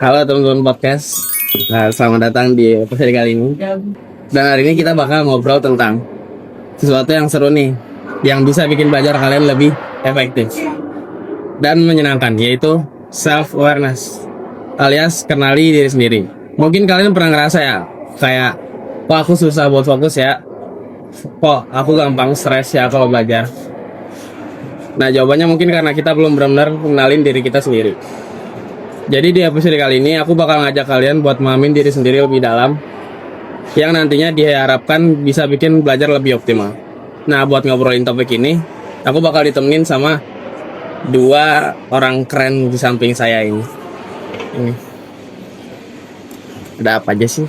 Halo teman-teman podcast. Nah, selamat datang di episode kali ini. Dan hari ini kita bakal ngobrol tentang sesuatu yang seru nih, yang bisa bikin belajar kalian lebih efektif dan menyenangkan, yaitu self awareness alias kenali diri sendiri. Mungkin kalian pernah ngerasa ya, kayak kok aku susah buat fokus ya, kok aku gampang stres ya kalau belajar. Nah, jawabannya mungkin karena kita belum benar-benar kenalin diri kita sendiri. Jadi di episode kali ini aku bakal ngajak kalian buat memahamin diri sendiri lebih dalam, yang nantinya diharapkan bisa bikin belajar lebih optimal. Nah, buat ngobrolin topik ini, aku bakal ditemenin sama dua orang keren di samping saya ini. Ada apa aja sih?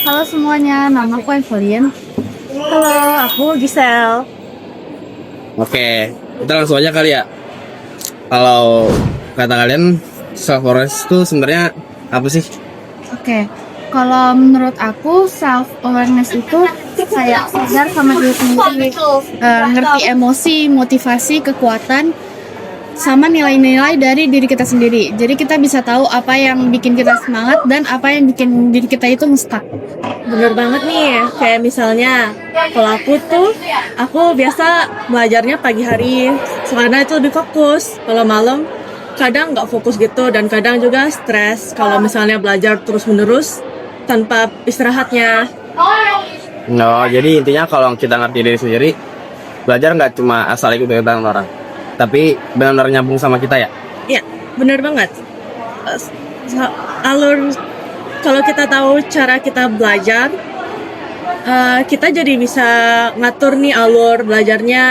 Halo semuanya, nama aku Evelyn. Halo, aku Giselle. Oke, kita langsung aja kali ya. Kalau kata kalian, self awareness itu sebenarnya apa sih? Oke, kalau menurut aku self awareness itu kayak sadar sama diri sendiri, ngerti emosi, motivasi, kekuatan, sama nilai-nilai dari diri kita sendiri. Jadi kita bisa tahu apa yang bikin kita semangat dan apa yang bikin diri kita itu nge-stuck. Bener banget nih, kayak misalnya kalau aku biasa belajarnya pagi hari, karena itu lebih fokus. Kalau malam kadang nggak fokus gitu, dan kadang juga stres kalau misalnya belajar terus-menerus tanpa istirahatnya. No, jadi intinya kalau kita ngerti diri sendiri, belajar nggak cuma asal ikut-ikutan orang, tapi benar-benar nyambung sama kita ya. Ya, bener banget. Alur, kalau kita tahu cara kita belajar, kita jadi bisa ngatur nih alur belajarnya,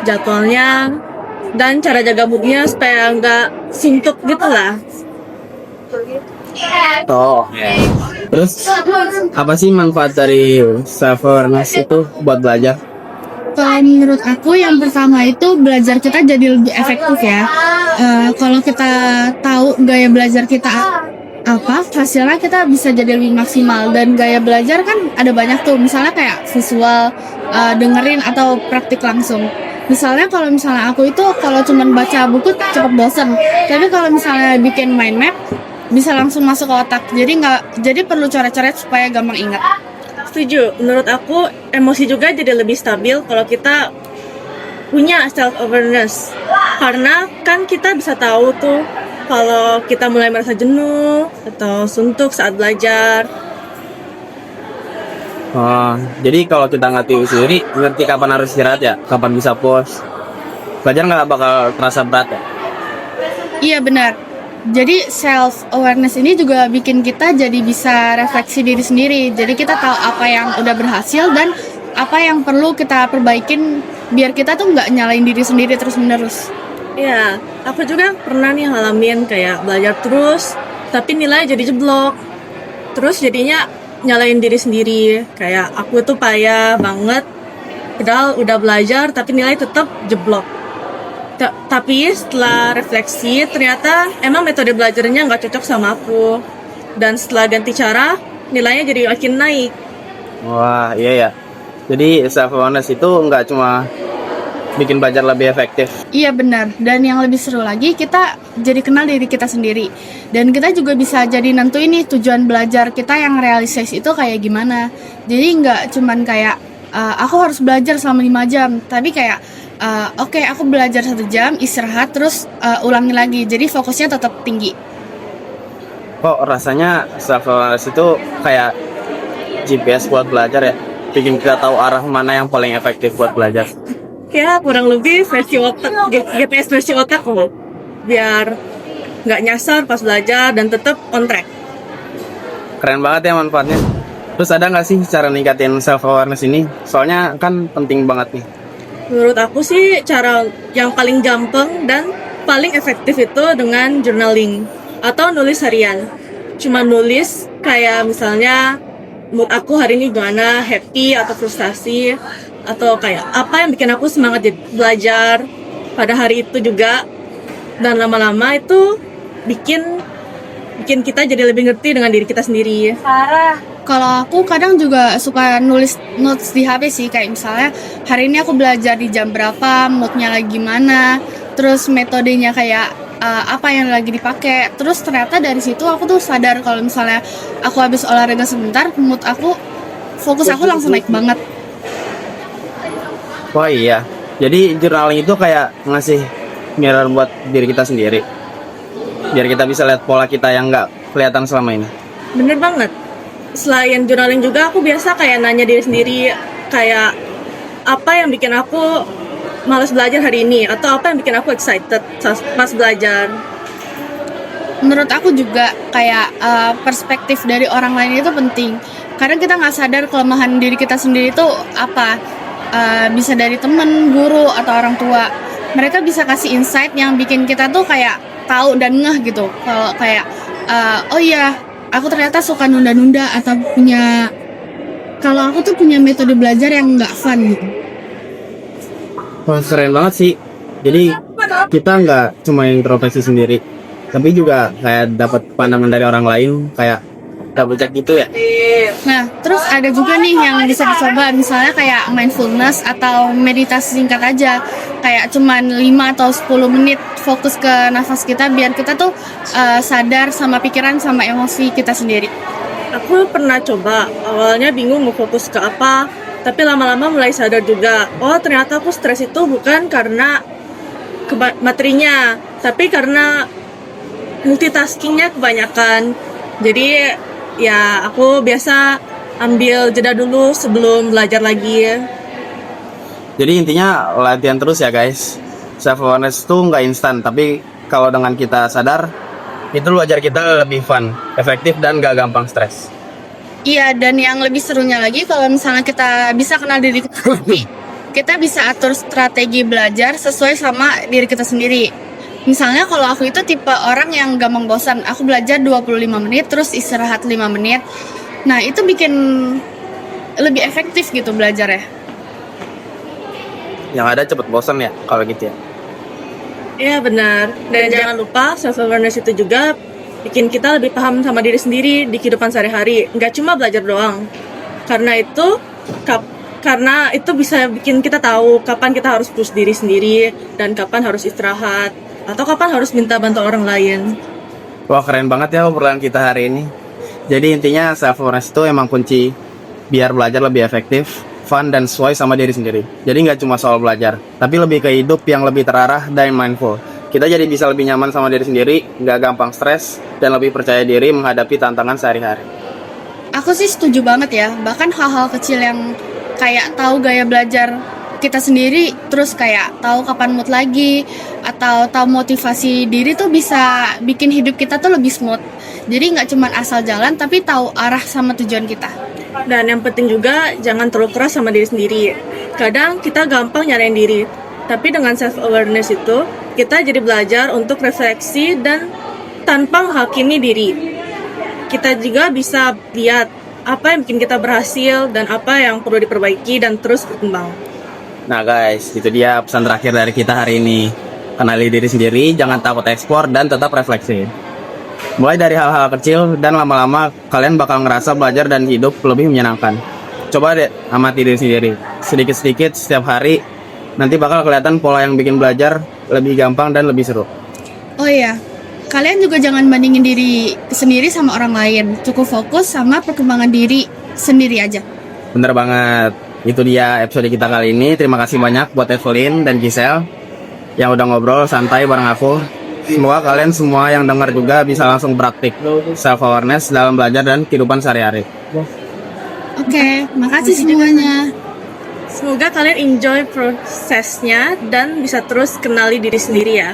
jadwalnya, dan cara jaga moodnya supaya nggak suntuk gitu lah. Oh, terus apa sih manfaat dari self awareness itu buat belajar? Kalau menurut aku yang pertama itu belajar kita jadi lebih efektif ya. Kalau kita tahu gaya belajar kita apa, hasilnya kita bisa jadi lebih maksimal. Dan gaya belajar kan ada banyak tuh, misalnya kayak visual, dengerin atau praktik langsung. Misalnya kalau misalnya aku itu kalau cuman baca buku cepet bosen, tapi kalau misalnya bikin mind map bisa langsung masuk ke otak. Jadi perlu coret-coret supaya gampang ingat. Setuju, menurut aku emosi juga jadi lebih stabil kalau kita punya self awareness, karena kan kita bisa tahu tuh kalau kita mulai merasa jenuh atau suntuk saat belajar. Oh, jadi kalau kita ngerti sendiri, ngerti kapan harus istirahat ya, kapan bisa pause, belajar nggak bakal terasa berat ya. Iya benar. Jadi self awareness ini juga bikin kita jadi bisa refleksi diri sendiri. Jadi kita tahu apa yang udah berhasil dan apa yang perlu kita perbaikin biar kita tuh nggak nyalain diri sendiri terus menerus. Ya, aku juga pernah nih ngalamin kayak belajar terus, tapi nilai jadi jeblok. Terus jadinya nyalain diri sendiri, kayak aku tuh payah banget, padahal udah belajar tapi nilai tetap jeblok. Tapi setelah refleksi, ternyata emang metode belajarnya nggak cocok sama aku. Dan setelah ganti cara, nilainya jadi makin naik. Wah, iya ya. Jadi self awareness itu nggak cuma bikin belajar lebih efektif. Iya benar. Dan yang lebih seru lagi, kita jadi kenal diri kita sendiri. Dan kita juga bisa jadi nentuin nih tujuan belajar kita yang realisasi itu kayak gimana. Jadi nggak cuman kayak aku harus belajar selama 5 jam, tapi kayak Oke, aku belajar 1 jam, istirahat, terus ulangi lagi. Jadi fokusnya tetap tinggi. Kok rasanya self awareness itu kayak GPS buat belajar ya, bikin kita tahu arah mana yang paling efektif buat belajar. Ya, kurang lebih versi otak, GPS versi otak loh. Biar nggak nyasar pas belajar dan tetap on track. Keren banget ya manfaatnya. Terus ada nggak sih cara ningkatin self awareness ini? Soalnya kan penting banget nih. Menurut aku sih cara yang paling gampang dan paling efektif itu dengan journaling atau nulis harian. Cuma nulis kayak misalnya mood aku hari ini gimana, happy atau frustasi, atau kayak apa yang bikin aku semangat belajar pada hari itu juga. Dan lama-lama itu bikin kita jadi lebih ngerti dengan diri kita sendiri. Kalau aku kadang juga suka nulis notes di HP sih, kayak misalnya hari ini aku belajar di jam berapa, moodnya lagi gimana, terus metodenya kayak apa yang lagi dipakai. Terus ternyata dari situ aku tuh sadar kalau misalnya aku habis olahraga sebentar, mood aku, fokus aku langsung naik banget. Oh iya, jadi journaling itu kayak ngasih mirror buat diri kita sendiri, biar kita bisa lihat pola kita yang nggak kelihatan selama ini. Bener banget. Selain journaling juga aku biasa kayak nanya diri sendiri, kayak apa yang bikin aku malas belajar hari ini, atau apa yang bikin aku excited pas belajar. Menurut aku juga kayak perspektif dari orang lain itu penting. Kadang kita nggak sadar kelemahan diri kita sendiri itu apa. Bisa dari temen, guru, atau orang tua. Mereka bisa kasih insight yang bikin kita tuh kayak tahu dan ngeh gitu. Kalau kayak oh iya, aku ternyata suka nunda-nunda atau kalau aku tuh punya metode belajar yang nggak fun gitu. Wah, keren banget sih. Jadi kita nggak cuma introspeksi sendiri, tapi juga kayak dapat pandangan dari orang lain, kayak double check gitu ya. Nah, terus ada juga nih yang bisa dicoba, misalnya kayak mindfulness atau meditasi singkat aja. Kayak cuman 5 atau 10 menit fokus ke nafas kita biar kita tuh sadar sama pikiran sama emosi kita sendiri. Aku pernah coba, awalnya bingung mau fokus ke apa, tapi lama-lama mulai sadar juga, oh ternyata aku stres itu bukan karena materinya, tapi karena multitaskingnya kebanyakan. Jadi ya aku biasa ambil jeda dulu sebelum belajar lagi. Jadi intinya latihan terus ya guys. Self awareness tuh nggak instan, tapi kalau dengan kita sadar, itu belajar kita lebih fun, efektif, dan nggak gampang stres. Iya, dan yang lebih serunya lagi kalau misalnya kita bisa kenal diri kita sendiri, kita bisa atur strategi belajar sesuai sama diri kita sendiri. Misalnya kalau aku itu tipe orang yang gampang bosan, aku belajar 25 menit terus istirahat 5 menit. Nah, itu bikin lebih efektif gitu belajarnya. Yang ada cepet bosan ya kalau gitu ya. Iya benar. Dan jangan lupa self awareness itu juga bikin kita lebih paham sama diri sendiri di kehidupan sehari-hari. Nggak cuma belajar doang. Karena itu bisa bikin kita tahu kapan kita harus push diri sendiri dan kapan harus istirahat atau kapan harus minta bantu orang lain. Wah, keren banget ya obrolan kita hari ini. Jadi intinya self awareness itu emang kunci biar belajar lebih efektif, fun, dan sesuai sama diri sendiri. Jadi nggak cuma soal belajar, tapi lebih ke hidup yang lebih terarah dan mindful. Kita jadi bisa lebih nyaman sama diri sendiri, nggak gampang stres, dan lebih percaya diri menghadapi tantangan sehari-hari. Aku sih setuju banget ya, bahkan hal-hal kecil yang kayak tahu gaya belajar kita sendiri, terus kayak tahu kapan mood lagi, atau tahu motivasi diri tuh bisa bikin hidup kita tuh lebih smooth. Jadi nggak cuma asal jalan, tapi tahu arah sama tujuan kita. Dan yang penting juga jangan terlalu keras sama diri sendiri. Kadang kita gampang nyalain diri, tapi dengan self awareness itu kita jadi belajar untuk refleksi dan tanpa menghakimi diri. Kita juga bisa lihat apa yang bikin kita berhasil dan apa yang perlu diperbaiki dan terus berkembang. Nah guys, itu dia pesan terakhir dari kita hari ini. Kenali diri sendiri, jangan takut ekspor, dan tetap refleksi. Mulai dari hal-hal kecil, dan lama-lama kalian bakal ngerasa belajar dan hidup lebih menyenangkan. Coba deh amati diri sendiri, sedikit-sedikit setiap hari. Nanti bakal kelihatan pola yang bikin belajar lebih gampang dan lebih seru. Oh iya, kalian juga jangan bandingin diri sendiri sama orang lain. Cukup fokus sama perkembangan diri sendiri aja. Bener banget. Itu dia episode kita kali ini. Terima kasih banyak buat Evelyn dan Giselle yang udah ngobrol santai bareng aku. Semoga kalian semua yang dengar juga bisa langsung praktik self awareness dalam belajar dan kehidupan sehari-hari. Oke, makasih semuanya. Semoga kalian enjoy prosesnya dan bisa terus kenali diri sendiri ya.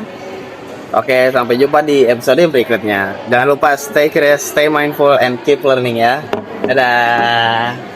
Oke, sampai jumpa di episode berikutnya. Jangan lupa stay curious, stay mindful, and keep learning ya. Dadah.